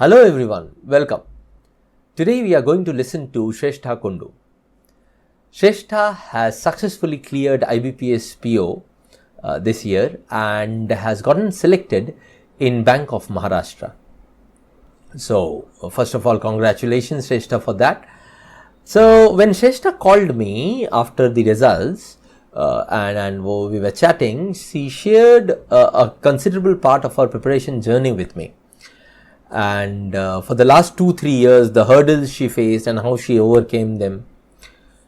Hello everyone, welcome. Today we are going to listen to Shrestha Kundu. Shrestha has successfully cleared IBPS PO this year and has gotten selected in Bank of Maharashtra. So first of all, congratulations Shrestha for that. So when Shrestha called me after the results and we were chatting, she shared a considerable part of her preparation journey with me. And for the last 2-3 years, the hurdles she faced and how she overcame them.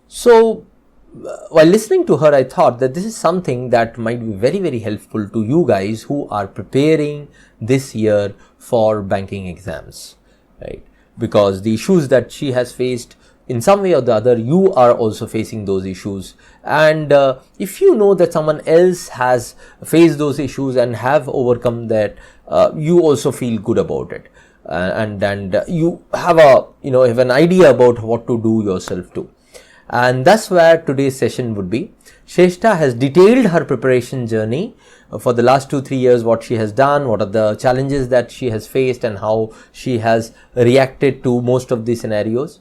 So while listening to her, I thought that this is something that might be very, very helpful to you guys who are preparing this year for banking exams, right? Because the issues that she has faced, in some way or the other, you are also facing those issues. And if you know that someone else has faced those issues and have overcome that, you also feel good about it. And you have have an idea about what to do yourself too. And that's where today's session would be. Shrestha has detailed her preparation journey for the last 2-3 years, what she has done, what are the challenges that she has faced, and how she has reacted to most of the scenarios.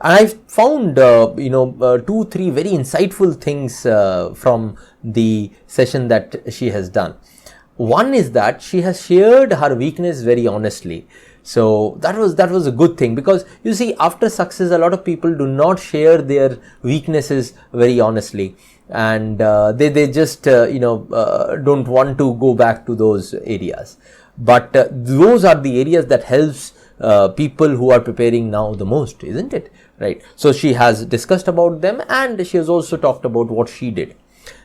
And I found 2-3 very insightful things from the session that she has done. One is that she has shared her weakness very honestly. So that was a good thing, because you see, after success, a lot of people do not share their weaknesses very honestly, and they just don't want to go back to those areas. But those are the areas that helps people who are preparing now the most, isn't it? Right. So she has discussed about them, and she has also talked about what she did.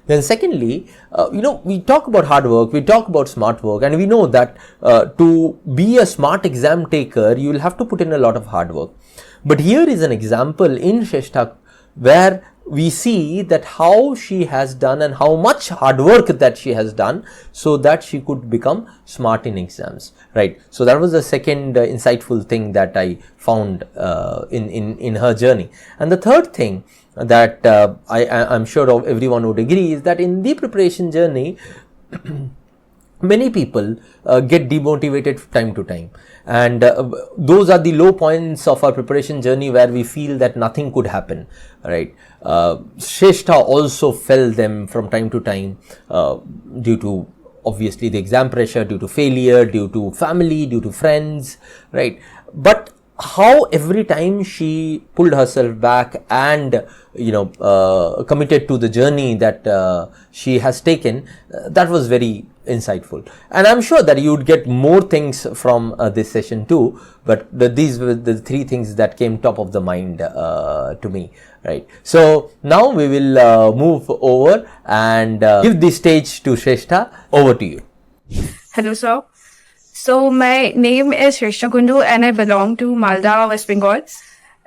Then secondly, we talk about hard work, we talk about smart work, and we know that to be a smart exam taker, you will have to put in a lot of hard work. But here is an example in Shrestha where we see that how she has done and how much hard work that she has done so that she could become smart in exams, right? So that was the second insightful thing that I found in her journey. And the third thing that I'm sure everyone would agree is that in the preparation journey, many people get demotivated time to time, and those are the low points of our preparation journey where we feel that nothing could happen, right? Shrestha also felt them from time to time due to obviously the exam pressure, due to failure, due to family, due to friends, right? But how every time she pulled herself back and committed to the journey that she has taken, that was very insightful. And I'm sure that you would get more things from this session too, but these were the 3 things that came top of the mind to me, right? So now we will move over and give the stage to Shrestha. Over to you. Hello sir. So my name is Shrestha Kundu and I belong to Malda, West Bengal.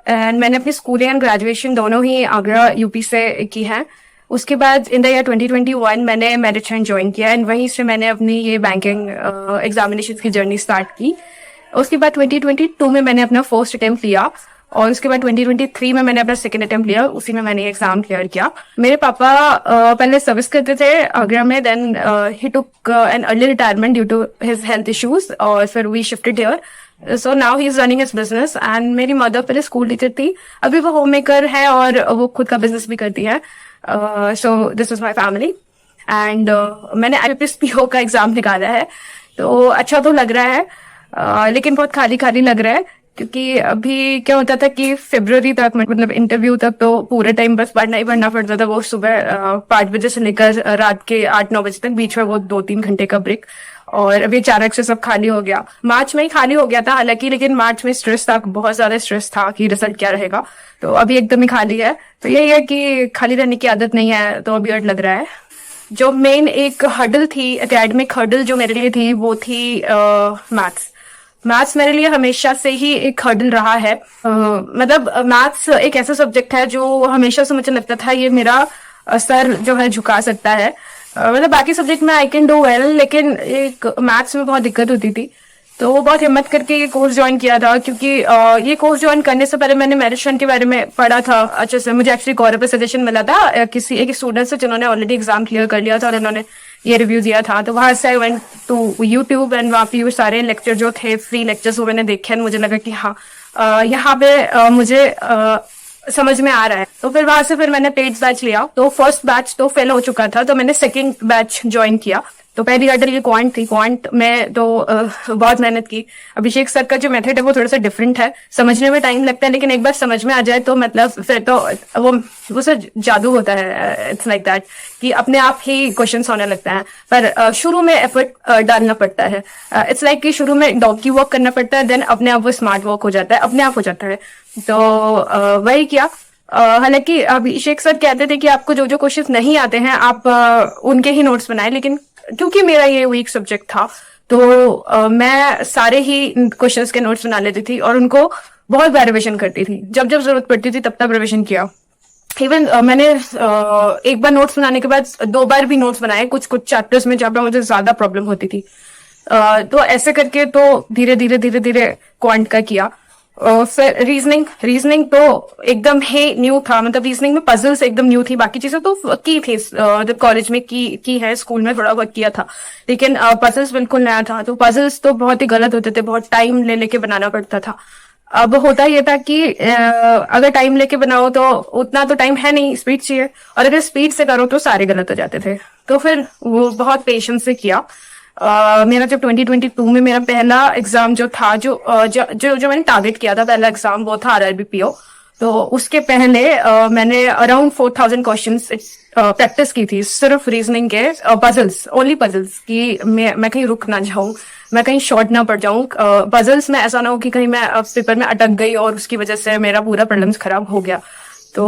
And मैंने अपनी schooling and graduation दोनों ही Agra UP से की है. उसके बाद in the year 2021 मैंने मैरिचन join किया एंड वहीं से मैंने अपनी ये बैंकिंग एग्जामिनेशन की जर्नी स्टार्ट की. उसके बाद 2022 में मैंने अपना फर्स्ट अटेम्प्ट लिया और उसके बाद 2023 में मैंने अपना सेकंड अटेम्प्ट लिया. उसी में मैंने एग्जाम क्लियर किया. मेरे पापा पहले सर्विस करते थे आगरा में, then he took an early retirement due to his health issues और फिर we shifted here. So now he is running his business. And मेरी मदर पहले स्कूल टीचर थी, अभी वो होम मेकर है और वो खुद का बिजनेस भी करती है. So this is my family. And मैंने IBPS PO का एग्जाम निकाला है, तो अच्छा तो लग रहा है लेकिन बहुत खाली खाली लग रहा है, क्योंकि अभी क्या होता था कि फरवरी तक मतलब इंटरव्यू तक तो पूरे टाइम बस पढ़ना ही पढ़ना पड़ता था. वो सुबह 5 बजे से लेकर रात के 8-9 बजे तक, बीच में वो 2-3 घंटे का ब्रेक. और अभी अचानक से सब खाली हो गया. मार्च में ही खाली हो गया था हालांकि, लेकिन मार्च में स्ट्रेस था, बहुत ज्यादा स्ट्रेस था कि रिजल्ट क्या रहेगा. तो अभी एकदम ही खाली है. तो यही है कि खाली रहने की आदत नहीं है, तो अभी लग रहा है. जो मेन एक हर्डल थी, एकेडमिक हर्डल जो मेरे लिए थी, वो थी मैथ्स मेरे लिए हमेशा से ही एक हर्डल रहा है. मतलब मैथ्स एक ऐसा सब्जेक्ट है जो हमेशा से मुझे लगता था ये मेरा सर जो है झुका सकता है. मतलब बाकी सब्जेक्ट में आई कैन डू वेल, लेकिन एक मैथ्स में बहुत दिक्कत होती थी. तो वो बहुत हिम्मत करके ये कोर्स ज्वाइन किया था, क्योंकि ये कोर्स ज्वाइन करने से पहले मैंने मैरिचन के बारे में पढ़ा था अच्छे से. मुझे एक्चुअली गौरव पे सजेशन मिला था किसी एक स्टूडेंट से जिन्होंने ऑलरेडी एग्जाम क्लियर कर लिया था और इन्होंने ये रिव्यू दिया था। तो वहां से I went to YouTube and वहाँ पे सारे लेक्चर जो थे, फ्री लेक्चर्स, वो मैंने देखे एंड मुझे लगा कि हाँ यहाँ पे मुझे समझ में आ रहा है। तो फिर वहां से फिर मैंने पेड बैच लिया। तो फर्स्ट बैच तो फेल हो चुका था, तो मैंने सेकंड बैच ज्वाइन किया। तो पहली हर्डल ये क्वांट थी। क्वांट में तो बहुत मेहनत की। अभिषेक सर का जो मेथड है वो थोड़ा सा डिफरेंट है, समझने में टाइम लगता है, लेकिन एक बार समझ में आ जाए तो मतलब फिर तो वो सर जादू होता है। इट्स लाइक दैट कि अपने आप ही क्वेश्चंस होने लगता है। पर शुरू में एफर्ट डालना पड़ता है। इट्स लाइक कि शुरू में डॉगी वॉक करना पड़ता है, देन अपने आप वो स्मार्ट वॉक हो जाता है, अपने आप हो जाता है। तो वही किया। हालांकि अभिषेक सर कहते थे कि आपको जो जो क्वेश्चंस नहीं आते हैं आप उनके ही नोट्स बनाए, लेकिन क्योंकि मेरा ये वीक सब्जेक्ट था तो मैं सारे ही क्वेश्चंस के नोट्स बना लेती थी और उनको बहुत बार रिविजन करती थी। जब जब जरूरत पड़ती थी तब तब रिविजन किया। इवन मैंने एक बार नोट्स बनाने के बाद 2 बार भी नोट्स बनाए कुछ कुछ चैप्टर्स में जहाँ पर मुझे ज्यादा प्रॉब्लम होती थी। तो ऐसे करके तो धीरे धीरे क्वांट का किया। फिर रीजनिंग तो एकदम ही न्यू था। मतलब रीजनिंग में पजल्स एकदम न्यू थी, बाकी चीजें तो की थी जब कॉलेज में की है, स्कूल में थोड़ा वर्क किया था, लेकिन पजल्स बिल्कुल नया था। तो पजल्स तो बहुत ही गलत होते थे, बहुत टाइम ले लेके बनाना पड़ता था। अब होता यह था कि अगर टाइम लेके बनाओ तो उतना तो टाइम है नहीं, स्पीड चाहिए, और अगर स्पीड से करो तो सारे गलत हो जाते थे। तो फिर वो बहुत पेशेंस से किया। मेरा जब 2022 में मेरा पहला एग्जाम जो था, जो मैंने टारगेट किया था पहला एग्जाम, वो था RRBPO। तो उसके पहले मैंने अराउंड 4000 क्वेश्चंस प्रैक्टिस की थी, सिर्फ रीजनिंग के पजल्स, ओनली पजल्स, कि मैं कहीं रुक ना जाऊं, मैं कहीं शॉर्ट ना पड़ जाऊं पजल्स में। ऐसा ना हो कि कहीं मैं पेपर में अटक गई और उसकी वजह से मेरा पूरा प्रीलिम्स खराब हो गया। तो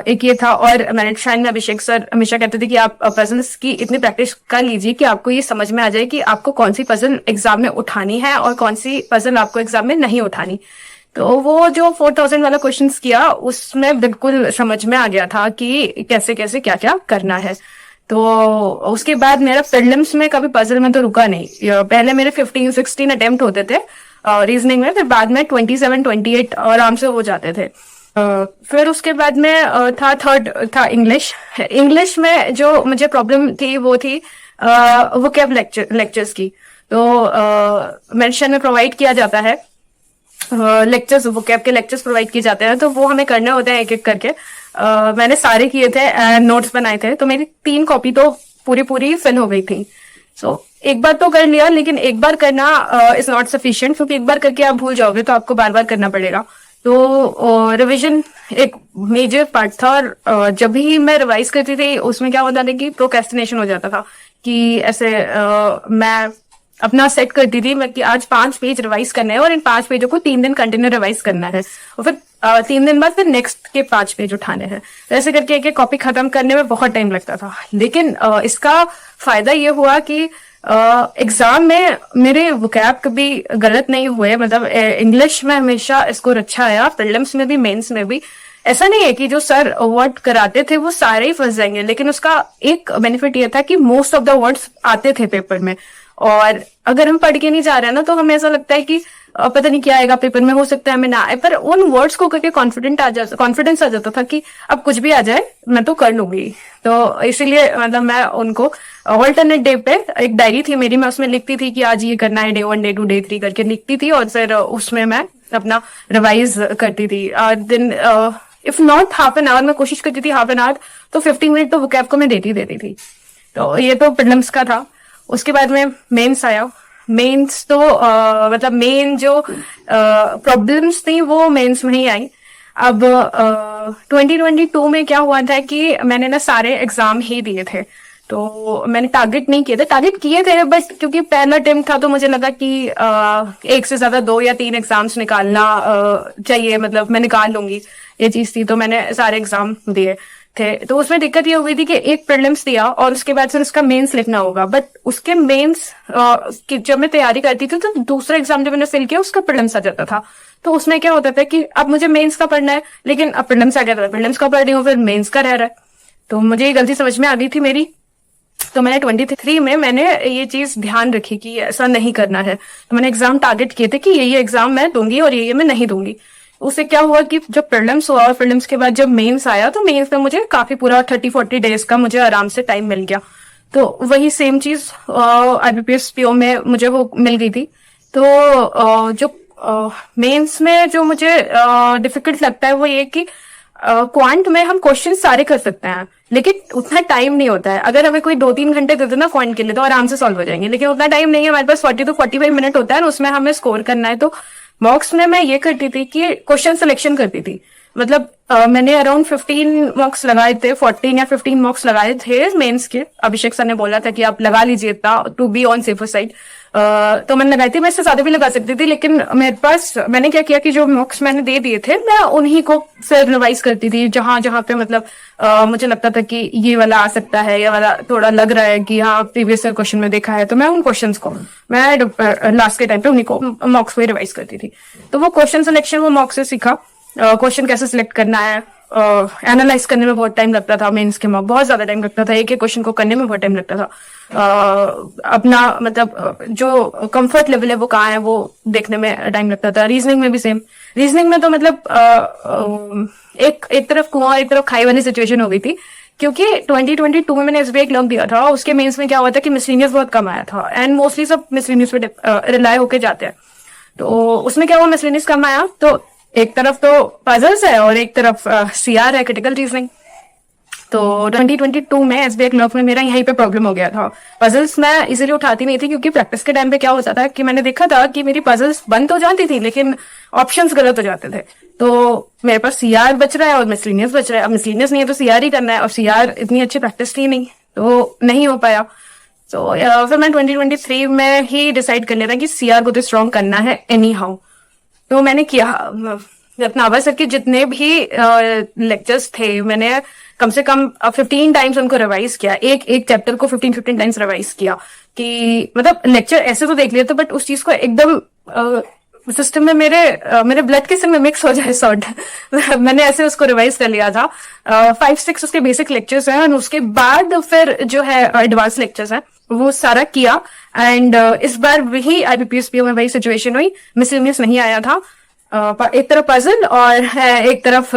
एक ये था। और मैंने शायद में अभिषेक सर हमेशा कहते थे कि आप पजल्स की इतनी प्रैक्टिस कर लीजिए कि आपको ये समझ में आ जाए कि आपको कौन सी पजल एग्जाम में उठानी है और कौन सी पजल आपको एग्जाम में नहीं उठानी। तो वो जो 4000 वाला क्वेश्चंस किया उसमें बिल्कुल समझ में आ गया था कि कैसे कैसे क्या क्या करना है। तो उसके बाद मेरा प्रीलिम्स में कभी पजल में तो रुका नहीं। पहले मेरे 15-16 अटेम्प्ट होते थे रीजनिंग में, फिर बाद में 27-28 आराम से हो जाते थे। फिर उसके बाद में था थर्ड था इंग्लिश में जो मुझे प्रॉब्लम थी वो थी वोकैब लेक्चर्स की। तो मेंशन में प्रोवाइड किया जाता है लेक्चर्स, वोकैब के लेक्चर्स प्रोवाइड किए जाते हैं, तो वो हमें करने होते हैं एक एक करके। मैंने सारे किए थे एंड नोट्स बनाए थे, तो मेरी 3 कॉपी तो पूरी फिल हो गई थी। सो एक बार तो कर लिया, लेकिन एक बार करना इज नॉट सफिशिएंट, क्योंकि एक बार करके आप भूल जाओगे तो आपको बार बार करना पड़ेगा। तो रिवीजन एक मेजर पार्ट था। और जब भी मैं रिवाइज करती थी उसमें क्या होता था कि प्रोक्रेस्टिनेशन हो जाता था कि ऐसे मैं अपना सेट करती थी मैं कि आज 5 पेज रिवाइज करने हैं और इन 5 पेजों को 3 दिन कंटिन्यू रिवाइज करना है, और फिर 3 दिन बाद फिर नेक्स्ट के 5 पेज उठाने हैं। तो ऐसे करके एक एक कॉपी खत्म करने में बहुत टाइम लगता था। लेकिन इसका फायदा ये हुआ कि एग्जाम में मेरे वोकैब कभी गलत नहीं हुए। मतलब इंग्लिश में हमेशा स्कोर अच्छा आया, प्रीलिम्स में भी, मेंस में भी। ऐसा नहीं है कि जो सर वर्ड कराते थे वो सारे ही फंस जाएंगे, लेकिन उसका एक बेनिफिट ये था कि मोस्ट ऑफ द वर्ड्स आते थे पेपर में। और अगर हम पढ़ के नहीं जा रहे हैं ना, तो हमें ऐसा लगता है कि पता नहीं क्या आएगा पेपर में, हो सकता है हमें ना आए, पर उन वर्ड्स को करके कॉन्फिडेंस आ जाता था कि अब कुछ भी आ जाए मैं तो कर लूंगी। तो इसीलिए मतलब मैं उनको ऑल्टरनेट डे पे एक डायरी थी मेरी, मैं उसमें लिखती थी कि आज ये करना है, Day 1, Day 2, Day 3 करके लिखती थी, और फिर उसमें मैं अपना रिवाइज करती थी। दिन if not half an hour, मैं कोशिश करती थी हाफ एन आवर, तो 15 मिनट तो वोकैब को मैं देती थी। तो ये तो प्रीलिम्स का था। उसके बाद में मेंस आया। मेंस तो मतलब मेन जो प्रॉब्लम्स थी वो मेंस में ही आई। अब 2022 में क्या हुआ था कि मैंने ना सारे एग्जाम ही दिए थे, तो मैंने टारगेट नहीं किए थे, टारगेट किए थे बट क्योंकि पहला अटेम्प्ट था तो मुझे लगा कि एक से ज्यादा 2 या 3 एग्जाम्स निकालना चाहिए, मतलब मैं निकाल लूंगी, ये चीज थी। तो मैंने सारे एग्जाम दिए थे। तो उसमें दिक्कत ये हो गई थी कि एक प्रीलिम्स दिया और उसके बाद फिर उसका मेंस लिखना होगा, बट उसके मेंस की जब मैं तैयारी करती थी तो दूसरा एग्जाम जब मैंने फिल किया उसका प्रीलिम्स आ जाता था। तो उसमें क्या होता था कि अब मुझे मेंस का पढ़ना है, लेकिन अब प्रीलिम्स आ गया था, प्रीलिम्स का पढ़ रही हूँ, फिर मेंस का रह रहा है। तो मुझे ये गलती समझ में आ गई थी मेरी। तो मैंने 23 में मैंने ये चीज ध्यान रखी कि ऐसा नहीं करना है। तो मैंने एग्जाम टारगेट किए थे कि ये एग्जाम मैं दूंगी और ये मैं नहीं दूंगी। उससे क्या हुआ कि जब प्रीलिम्स हुआ और प्रीलिम्स के बाद जब मेंस आया, तो मेंस में मुझे काफी पूरा 30-40 डेज का मुझे आराम से टाइम मिल गया। तो वही सेम चीज IBPS PO में मुझे वो मिल गई थी। तो जो मेंस में जो मुझे डिफिकल्ट लगता है वो ये कि क्वांट में हम क्वेश्चन सारे कर सकते हैं, लेकिन उतना टाइम नहीं होता है। अगर हमें कोई 2-3 घंटे दे दो ना क्वांट के लिए तो आराम से सॉल्व हो जाएंगे, लेकिन उतना टाइम नहीं है हमारे पास। 40 to 45 मिनट होता है और उसमें हमें स्कोर करना है। तो मॉक्स में मैं ये करती थी कि क्वेश्चन सिलेक्शन करती थी। मतलब मैंने अराउंड 15 मॉक्स लगाए थे, 14 या 15 मॉक्स लगाए थे मेंस के। अभिषेक सर ने बोला था कि आप लगा लीजिए इतना to be on safer side. तो मैंने लगाई थी। मैं इससे ज्यादा भी लगा सकती थी, लेकिन मेरे पास मैंने क्या किया कि जो मॉक्स मैंने दे दिए थे मैं उन्हीं को फिर रिवाइज करती थी, जहां जहां पे मतलब मुझे लगता था कि ये वाला आ सकता है, ये वाला थोड़ा लग रहा है कि हाँ प्रीवियस ईयर क्वेश्चन में देखा है, तो मैं उन क्वेश्चंस को मैं लास्ट के टाइम पे उन्हीं को मॉक्स को रिवाइज करती थी। तो वो क्वेश्चन सिलेक्शन वो मॉक्स से सीखा। क्वेश्चन कैसे सिलेक्ट करना है, एनालाइज करने में बहुत टाइम लगता था। मेंस के मॉक बहुत ज्यादा टाइम लगता था, एक एक क्वेश्चन को करने में बहुत टाइम लगता था। अपना मतलब जो कंफर्ट लेवल है वो कहाँ है वो देखने में टाइम लगता था। रीजनिंग में भी सेम। रीजनिंग में तो मतलब एक तरफ कुआं एक तरफ खाई वाली सिचुएशन हो गई थी, क्योंकि 2022 में मैंने SBI क्लर्क दिया था। उसके मेंस में क्या हुआ था कि मिसलिनियस बहुत कम आया था, एंड मोस्टली सब मिसलिनियस पे रिलाय होके जाते हैं। तो उसमें क्या हुआ, मिसलिनियस कम आया तो एक तरफ तो पजल्स है और एक तरफ CR है, क्रिटिकल रीजनिंग। तो 2022 में SBI क्लर्क में मेरा यहीं पे प्रॉब्लम हो गया था। पजल्स मैं इजीली उठाती नहीं थी, क्योंकि प्रैक्टिस के टाइम पे क्या होता था कि मैंने देखा था कि मेरी पजल्स बन तो जाती थी लेकिन ऑप्शंस गलत हो जाते थे। तो मेरे पास CR बच रहा है और मिसलिनियस बच रहा है। अब मिसलिनियस नहीं है तो CR ही करना है, और CR इतनी अच्छी प्रैक्टिस थी नहीं तो नहीं हो पाया। तो फिर मैं 2023 में ही डिसाइड कर लिया था कि CR को तो स्ट्रॉन्ग करना है एनी हाउ। तो मैंने किया। रत्नावर सर के जितने भी लेक्चर्स थे मैंने कम से कम 15 टाइम्स उनको रिवाइज किया। एक चैप्टर को 15 टाइम्स रिवाइज किया कि मतलब लेक्चर ऐसे तो देख लिया था, बट उस चीज को एकदम सिस्टम में मेरे ब्लड के संग में मिक्स हो जाए सॉर्ट मैंने ऐसे उसको रिवाइज कर लिया था। 5-6 उसके बेसिक लेक्चर्स हैं, और उसके बाद फिर जो है एडवांस लेक्चर्स हैं वो सारा किया। एंड इस बार वही IBPS PO में वही सिचुएशन हुई, मिसलिनियस नहीं आया था। एक तरफ पजल और एक तरफ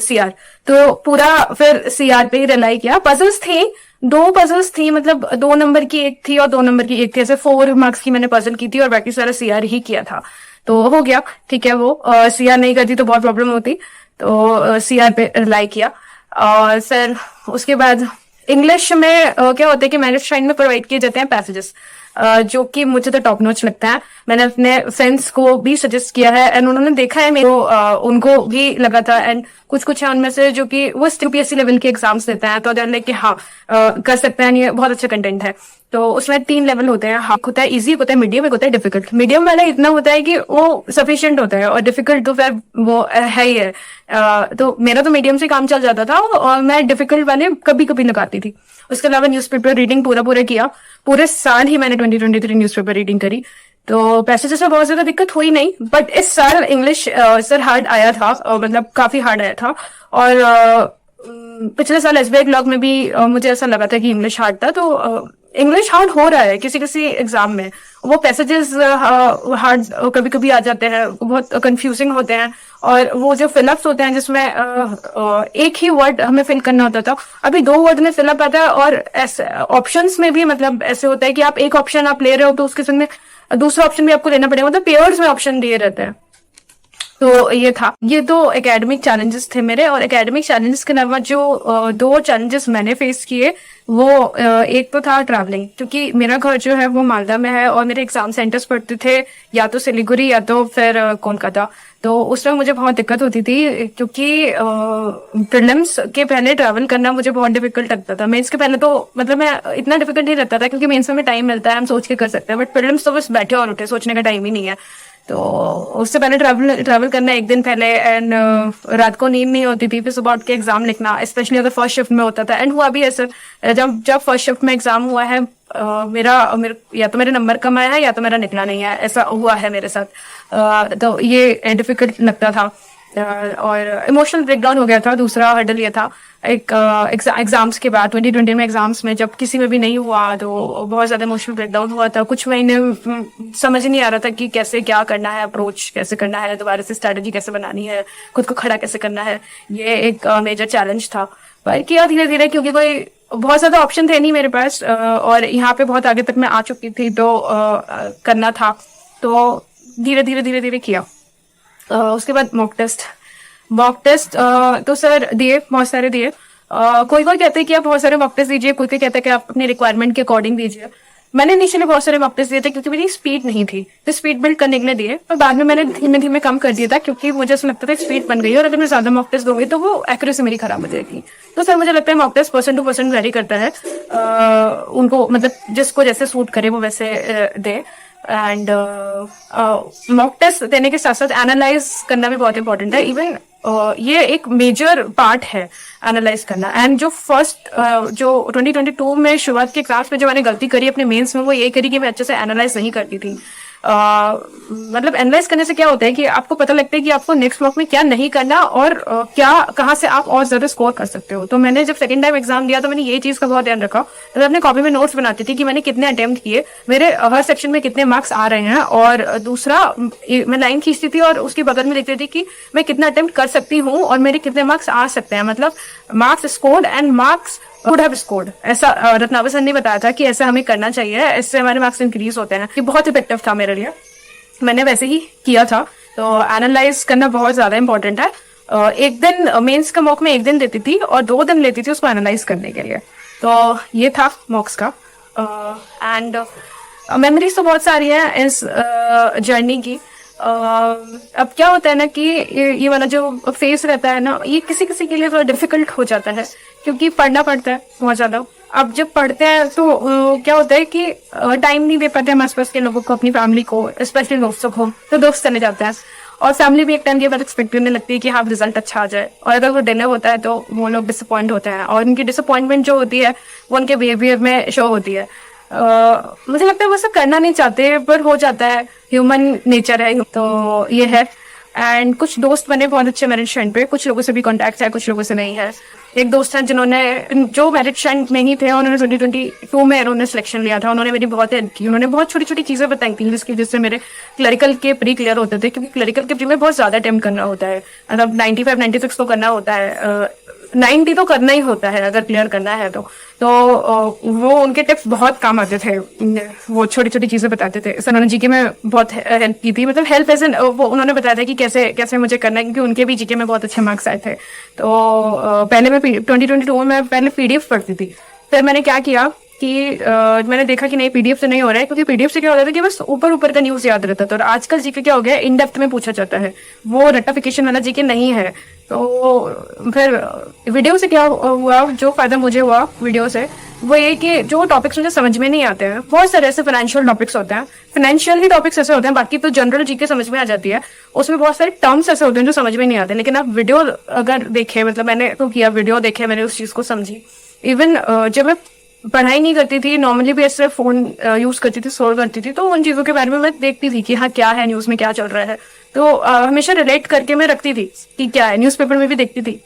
CR। तो पूरा फिर CR पे ही रिलाई किया। पजल्स थी, 2 पजल्स थी, मतलब 2 नंबर की एक थी और 2 नंबर की एक थी। ऐसे 4 मार्क्स की मैंने पजल की थी और बाकी सारा CR ही किया था। तो हो गया, ठीक है। वो CR नहीं करती तो बहुत प्रॉब्लम होती, तो CR पे रिलाई किया। और फिर उसके बाद इंग्लिश में क्या होता है कि मैरिज शाइन में प्रोवाइड किए जाते हैं पैसेजेस, जो कि मुझे तो टॉप नॉच लगता है। मैंने अपने फ्रेंड्स को भी सजेस्ट किया है एंड उन्होंने देखा है मेरे उनको भी लगा था। एंड कुछ है उनमें से जो कि वो UPSC लेवल के एग्जाम्स देते हैं, तो देर लाइक कि हाँ कर सकते हैं, ये बहुत अच्छा कंटेंट है। तो उसमें 3 लेवल होते हैं, हाफ होता है इजी, होता है मीडियम, एक होता है डिफिकल्ट। मीडियम वाला इतना होता है कि वो सफिशिएंट होता है, और डिफिकल्ट तो फिर वो है ही है। तो मेरा तो मीडियम से काम चल जाता था और मैं डिफिकल्ट वाले कभी कभी लगाती थी। उसके अलावा न्यूज़पेपर रीडिंग पूरा किया। पूरे साल ही मैंने 2023 न्यूज़पेपर रीडिंग करी। तो पैसेजेस में बहुत ज्यादा दिक्कत हुई नहीं, बट इस साल इंग्लिश सर हार्ड आया था, मतलब काफी हार्ड आया था। और पिछले साल SBI क्लर्क में भी मुझे ऐसा लगा था कि इंग्लिश हार्ड था। तो इंग्लिश हार्ड हो रहा है किसी एग्जाम में। वो पैसेजेस हार्ड कभी कभी आ जाते हैं, बहुत कंफ्यूजिंग होते हैं, और वो जो फिलअप्स होते हैं जिसमें एक ही वर्ड हमें फिल करना होता था, अभी 2 वर्ड में फिलअप आता है। और ऐसे ऑप्शंस में भी मतलब ऐसे होता है कि आप एक ऑप्शन आप ले रहे हो तो उसके संग में दूसरा ऑप्शन भी आपको लेना पड़ेगा, मतलब पेयर्स में ऑप्शन दिए रहते हैं। तो ये था, ये 2 एकेडमिक चैलेंजेस थे मेरे। और एकेडमिक चैलेंजेस के अलावा जो 2 चैलेंजेस मैंने फेस किए वो एक तो था ट्रैवलिंग, क्योंकि मेरा घर जो है वो मालदा में है और मेरे एग्जाम सेंटर्स पड़ते थे या तो सिलीगुड़ी या तो फिर कोलकाता। तो उस वक्त मुझे बहुत दिक्कत होती थी, क्योंकि प्रीलिम्स के पहले ट्रैवल करना मुझे बहुत डिफिकल्ट लगता था। मेंस के पहले तो मतलब मैं इतना डिफिकल्ट नहीं लगता था, क्योंकि मेंस में टाइम मिलता है, हम सोच के कर सकते हैं, बट प्रीलिम्स तो बस बैठे और उठे, सोचने का टाइम ही नहीं है। तो उससे पहले ट्रैवल करना एक दिन पहले, एंड रात को नींद नहीं होती थी, फिर सुबह उठ के एग्जाम लिखना, स्पेशली अगर फर्स्ट शिफ्ट में होता था। एंड हुआ भी ऐसे, जब फर्स्ट शिफ्ट में एग्जाम हुआ है मेरा या तो मेरे नंबर कम आया है या तो मेरा निकला नहीं है, ऐसा हुआ है मेरे साथ। तो ये डिफिकल्ट लगता था और इमोशनल ब्रेकडाउन हो गया था। दूसरा हर्डल ये था एक एग्जाम्स के बाद 2020 में एग्जाम्स में जब किसी में भी नहीं हुआ तो बहुत ज्यादा इमोशनल ब्रेकडाउन हुआ था। कुछ महीने समझ ही नहीं आ रहा था कि कैसे क्या करना है, अप्रोच कैसे करना है, दोबारा से स्ट्रेटेजी कैसे बनानी है, खुद को खड़ा कैसे करना है। ये एक मेजर चैलेंज था, पर किया धीरे धीरे, क्योंकि कोई बहुत ज़्यादा ऑप्शन थे नहीं मेरे पास, और यहाँ पे बहुत आगे तक मैं आ चुकी थी, तो करना था, तो धीरे धीरे धीरे धीरे किया। उसके बाद मॉक टेस्ट तो सर दिए, बहुत सारे दिए। कोई कोई कहते हैं कि आप बहुत सारे मॉक टेस्ट दीजिए, कोई कोई कहता है कि आप अपनी रिक्वायरमेंट के अकॉर्डिंग दीजिए। मैंने इनिशियली बहुत सारे मॉक टेस्ट दिए थे क्योंकि मेरी स्पीड नहीं थी, तो स्पीड बिल्ड करने के लिए दिए, पर बाद में मैंने धीमे धीमे कम कर दिया था क्योंकि मुझे ऐसा लगता था स्पीड बन गई है और अगर मैं ज्यादा मॉक टेस्ट दूंगी तो वो एक्यूरेसी मेरी खराब हो जाएगी। तो सर मुझे लगता है mock test person to person vary करता है, उनको मतलब जिसको जैसे सूट करे वो वैसे दे। एंड मॉक टेस्ट देने के साथ साथ एनालाइज करना भी बहुत इंपॉर्टेंट है। इवन ये एक मेजर पार्ट है एनालाइज करना। एंड जो फर्स्ट जो 2022 में शुरुआत के क्लास में जो मैंने गलती करी अपने मेंस में, वो ये करी कि मैं अच्छे से एनालाइज नहीं करती थी। मतलब एनालाइज करने से क्या होता है कि आपको पता लगता है कि आपको नेक्स्ट ब्लॉक में क्या नहीं करना और क्या कहाँ से आप और ज्यादा स्कोर कर सकते हो। तो मैंने जब सेकंड टाइम एग्जाम दिया तो मैंने ये चीज का बहुत ध्यान रखा, तो मैं अपने कॉपी में नोट्स बनाती थी कि मैंने कितने अटेम्प्ट किए, मेरे हर सेक्शन में कितने मार्क्स आ रहे हैं, और दूसरा मैं लाइन खींचती थी और उसके बगल में लिखती थी कि मैं कितना अटेम्प्ट कर सकती हूँ और मेरे कितने मार्क्स आ सकते हैं, मतलब marks scored and marks would have scored. ऐसा रत्नावर सर ने बताया था कि ऐसा हमें करना चाहिए, इससे हमारे मार्क्स इंक्रीज होते हैं। ये बहुत इफेक्टिव था मेरे लिए, मैंने वैसे ही किया था। तो एनालाइज करना बहुत ज्यादा इंपॉर्टेंट है। एक दिन मेंस का मॉक में एक दिन देती थी और 2 दिन लेती थी उसको एनालाइज करने के लिए। तो ये था मॉक्स का। एंड मेमोरीज तो बहुत सारी है इस जर्नी की। अब क्या होता है ना कि ये वाला जो फेस रहता है ना, ये किसी किसी के लिए थोड़ा डिफिकल्ट हो जाता है क्योंकि पढ़ना पड़ता है बहुत ज्यादा। अब जब पढ़ते हैं तो क्या होता है कि टाइम नहीं दे पाते हम आसपास के लोगों को, अपनी फैमिली को, स्पेशली दोस्तों को, तो दोस्त चले जाते हैं और फैमिली भी एक टाइम के बाद एक्सपेक्ट करने लगती है कि हाँ रिजल्ट अच्छा आ जाए, और अगर वो डिनर होता है तो वो लोग डिसअपॉइंट होते हैं और उनकी डिसअपॉइंटमेंट जो होती है वो उनके बिहेवियर में शो होती है। मुझे लगता है वो सब करना नहीं चाहते पर हो जाता है, ह्यूमन नेचर है, तो ये है। एंड कुछ दोस्त बने बहुत अच्छे मैरिज शाइन पे, कुछ लोगों से भी कांटेक्ट है, कुछ लोगों से नहीं है। एक दोस्त है जिन्होंने जो मैरिज शाइन में ही थे, उन्होंने 2022 में उन्होंने सिलेक्शन लिया था, उन्होंने मेरी बहुत हेल्प की, उन्होंने बहुत छोटी छोटी चीजें बताई थी जिससे मेरे क्लरिकल के प्री क्लियर होते थे, क्योंकि क्लरिकल के प्री में बहुत ज्यादा अटेम्प्ट करना होता है, मतलब 95-96 तो करना होता है, 90 तो करना ही होता है अगर क्लियर करना है तो वो उनके टिप्स बहुत काम आते थे, वो छोटी छोटी चीजें बताते थे। सर उन्होंने जीके में बहुत हेल्प की थी, मतलब हेल्प एज वो उन्होंने बताया था कि कैसे कैसे मुझे करना है, क्योंकि उनके भी जीके में बहुत अच्छे मार्क्स आए थे। तो पहले मैं 2022 में पहले पीडीएफ पढ़ती थी, फिर मैंने क्या किया कि मैंने देखा कि नहीं पीडीएफ से नहीं हो रहा है, क्योंकि पीडीएफ से क्या होता था कि बस ऊपर ऊपर का न्यूज याद रहता था, और आजकल जीके क्या हो गया इन डेप्थ में पूछा जाता है, वो रट्टाफिकेशन वाला जीके नहीं है। तो फिर वीडियो से क्या हुआ, जो फायदा मुझे हुआ वीडियो से वो ये कि जो टॉपिक्स मुझे समझ में नहीं आते हैं, बहुत सारे ऐसे फाइनेंशियल टॉपिक्स होते हैं, फाइनेंशियल ही टॉपिक्स ऐसे होते हैं, बाकी तो जनरल जीके समझ में आ जाती है, उसमें बहुत सारे टर्म्स ऐसे होते हैं जो समझ में नहीं आते, लेकिन आप वीडियो अगर देखे, मतलब मैंने तो किया वीडियो देखे, मैंने उस चीज को समझी। इवन जब मैं पढ़ाई नहीं करती थी, नॉर्मली भी ऐसे फोन यूज करती थी, स्क्रॉल करती थी, तो उन चीजों के बारे में मैं देखती थी कि हाँ क्या है न्यूज में, क्या चल रहा है, तो हमेशा रिलेट करके मैं रखती थी कि क्या है, न्यूज़पेपर में भी देखती थी।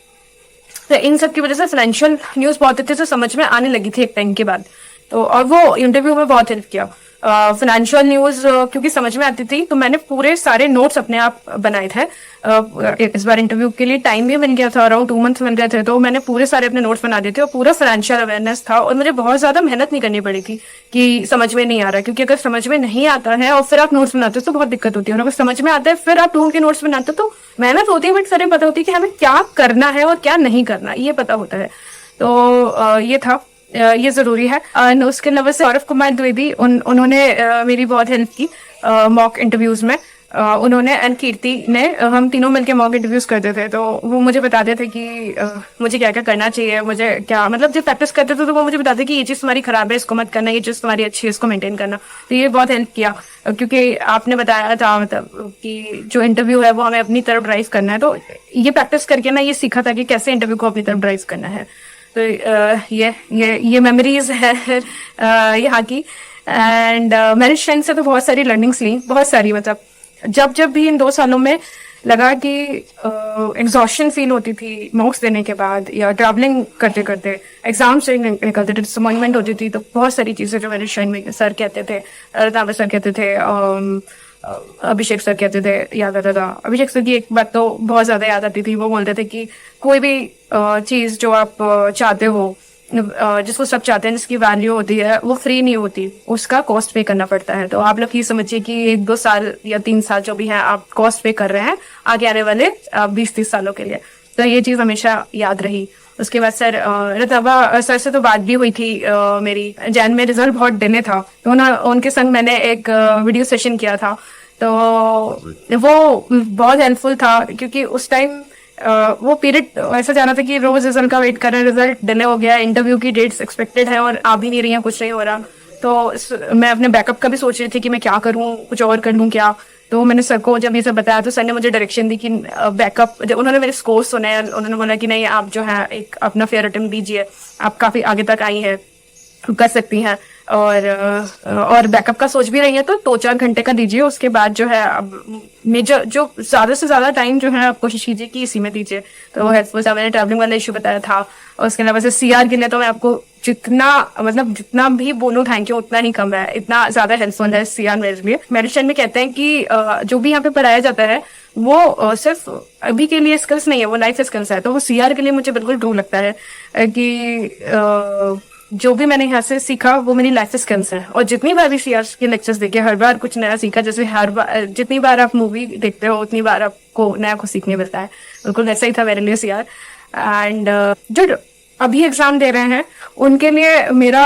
तो इन सब की वजह से फाइनेंशियल न्यूज बहुत अच्छे से समझ में आने लगी थी एक टाइम के बाद। तो और वो इंटरव्यू में बहुत हेल्प किया। फाइनेंशियल न्यूज क्योंकि समझ में आती थी, तो मैंने पूरे सारे नोट्स अपने आप बनाए थे। इस बार इंटरव्यू के लिए टाइम भी मिल गया था, अराउंड 2 मंथ्स मिल गए थे, तो मैंने पूरे सारे अपने नोट्स बना दिए थे और पूरा फाइनेंशियल अवेयरनेस था, और मुझे बहुत ज्यादा मेहनत नहीं करनी पड़ी थी कि समझ में नहीं आ रहा, क्योंकि अगर समझ में नहीं आता है और फिर आप नोट्स बनाते हो तो बहुत दिक्कत होती है, और अगर समझ में आता है फिर आप ढूंढ के नोट्स बनाते हो तो मेहनत होती है, बट सारे पता होती है कि हमें क्या करना है और क्या नहीं करना, ये पता होता है। तो ये था, ये जरूरी है। उसके अलावा सौरभ कुमार द्विवेदी, उन्होंने मेरी बहुत हेल्प की मॉक इंटरव्यूज में। उन्होंने एंड कीर्ति ने, हम तीनों मिलके मॉक इंटरव्यूज करते थे, तो वो मुझे बताते थे कि मुझे क्या क्या करना चाहिए, मुझे क्या, मतलब जब प्रैक्टिस करते थे तो वो मुझे बताते कि ये चीज तुम्हारी खराब है, इसको मत करना, ये चीज तुम्हारी अच्छी है, इसको मेंटेन करना। तो ये बहुत हेल्प किया, क्योंकि आपने बताया था मतलब कि जो इंटरव्यू है वो हमें अपनी तरफ ड्राइव करना है, तो ये प्रैक्टिस करके ना ये सीखा था कि कैसे इंटरव्यू को अपनी तरफ ड्राइव करना है। तो ये मेमोरीज है यहाँ की। एंड मैरिज फ्रेंड से तो बहुत सारी लर्निंग्स ली, बहुत सारी, मतलब जब भी इन 2 सालों में लगा कि एग्जॉशन फील होती थी मॉक्स देने के बाद, या ट्रैवलिंग करते करते एग्जाम से निकलते थे, डिसअपॉइंटमेंट होती थी, तो बहुत सारी चीजें जो मैरिज फ्रेंड में सर कहते थे, रत्नावर सर कहते थे, अभिषेक सर कहते थे, याद आता था। अभिषेक सर की एक बात तो बहुत ज्यादा याद आती थी, वो बोलते थे कि कोई भी चीज जो आप चाहते हो जिसको सब चाहते हैं, जिसकी वैल्यू होती है, वो फ्री नहीं होती, उसका कॉस्ट पे करना पड़ता है। तो आप लोग ये समझिए कि 1-2 साल या 3 साल जो भी है आप कॉस्ट पे कर रहे हैं आगे आने वाले 20-30 सालों के लिए। तो ये चीज़ हमेशा याद रही। उसके बाद सर रतबा सर से तो बात भी हुई थी मेरी। जैन में रिजल्ट बहुत डिले था, तो उनके संग मैंने एक वीडियो सेशन किया था। तो वो बहुत हेल्पफुल था, क्योंकि उस टाइम वो पीरियड ऐसा जाना था कि रोज रिजल्ट का वेट कर रहे हैं, रिजल्ट डिले हो गया, इंटरव्यू की डेट्स एक्सपेक्टेड है और आ भी नहीं रही है, कुछ नहीं हो रहा। तो मैं अपने बैकअप का भी सोच रही थी कि मैं क्या करूं, कुछ और कर लूं क्या। तो मैंने सर को जब ये सब बताया तो सर ने मुझे डायरेक्शन दी कि बैकअप, जब उन्होंने मेरे स्कोर सुने, उन्होंने बोला कि नहीं आप जो है एक अपना फेयर अटेम्प्ट दीजिए, आप काफी आगे तक आई हैं, कर सकती हैं, और बैकअप का सोच भी रही है तो 2-4 घंटे का दीजिए। उसके बाद जो है अब मेजर जो ज्यादा से ज्यादा टाइम जो है आप कोशिश कीजिए कि इसी में दीजिए। तो वो हेल्पफुल था। मैंने ट्रैवलिंग वाला इशू बताया था। और उसके अलावा से सीआर के लिए तो मैं आपको जितना भी बोलूं थैंक यू उतना ही कम है, इतना ज्यादा हेल्पफुल है सीआर मेरे लिए। मेडिसिन में कहते हैं कि जो भी यहाँ पे पढ़ाया जाता है वो सिर्फ अभी के लिए स्किल्स नहीं है, वो लाइफ स्किल्स है। तो वो सीआर के लिए मुझे बिल्कुल ट्रू लगता है कि जो भी मैंने यहाँ से सीखा वो मेरी लाइफ स्किल्स है। और जितनी बार भी सीआर के लेक्चर्स देखे, हर बार कुछ नया सीखा। जैसे हर बार जितनी बार आप मूवी देखते हो उतनी बार आपको नया कुछ सीखने मिलता है। बिल्कुल वैसा ही था मेरे लिए सीआर। एंड जो अभी एग्जाम दे रहे हैं उनके लिए मेरा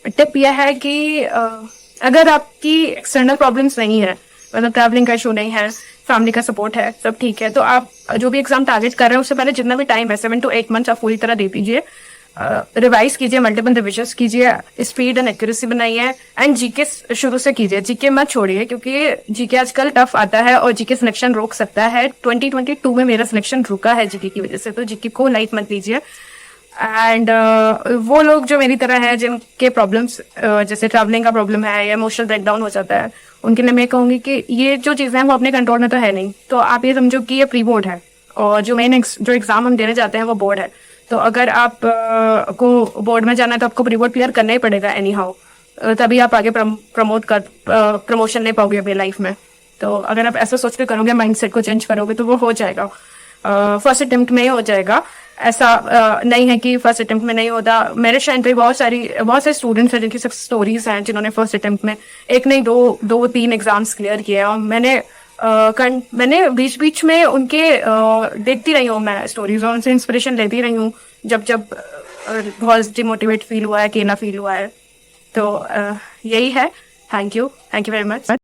टिप यह है कि अगर आपकी एक्सटर्नल प्रॉब्लम्स नहीं है, मतलब ट्रैवलिंग का इशू नहीं है, फैमिली का सपोर्ट है, सब ठीक है, तो आप जो भी एग्जाम टारगेट कर रहे हैं उससे पहले जितना भी टाइम है 7 to 8 मंथ्स आप पूरी तरह दे दीजिए। रिवाइज कीजिए, मल्टीपल रिविजन्स कीजिए, स्पीड एंड एक्यूरेसी बनाइए, एंड जीके शुरू से कीजिए। जीके मत छोड़िए, क्योंकि जीके आजकल टफ आता है और जीके सिलेक्शन रोक सकता है। 2022 में मेरा सिलेक्शन रुका है जीके की वजह से, तो जीके को लाइट मत लीजिए। एंड वो लोग जो मेरी तरह है जिनके प्रॉब्लम्स जैसे ट्रैवलिंग का प्रॉब्लम है या इमोशनल ब्रेकडाउन हो जाता है, उनके लिए मैं कहूंगी कि ये जो चीजें हैं वो अपने कंट्रोल में तो है नहीं। तो आप ये समझो कि ये प्री बोर्ड है और जो मेन जो एग्जाम हम देने जाते हैं वो बोर्ड है। तो अगर आप को बोर्ड में जाना है तो आपको प्री बोर्ड क्लियर करना ही पड़ेगा एनी हाउ, तभी आप आगे प्रमोशन ले पाओगे अपनी लाइफ में। तो अगर आप ऐसा सोच के करोगे, माइंडसेट को चेंज करोगे, तो वो हो जाएगा, फर्स्ट अटेम्प्ट में ही हो जाएगा। ऐसा नहीं है कि फर्स्ट अटेम्प्ट में नहीं होता। मेरे शायद पे बहुत सारे स्टूडेंट्स हैं जिनकी सक्सेस स्टोरीज हैं, जिन्होंने फर्स्ट अटेम्प्ट में एक नहीं 2-3 एग्जाम्स क्लियर किए। और मैंने बीच बीच में उनके देखती रही हूँ मैं स्टोरीज, और उनसे इंस्पिरेशन लेती रही हूँ जब बहुत डिमोटिवेट फील हुआ है, अकेला फील हुआ है। तो यही है। Thank you very much.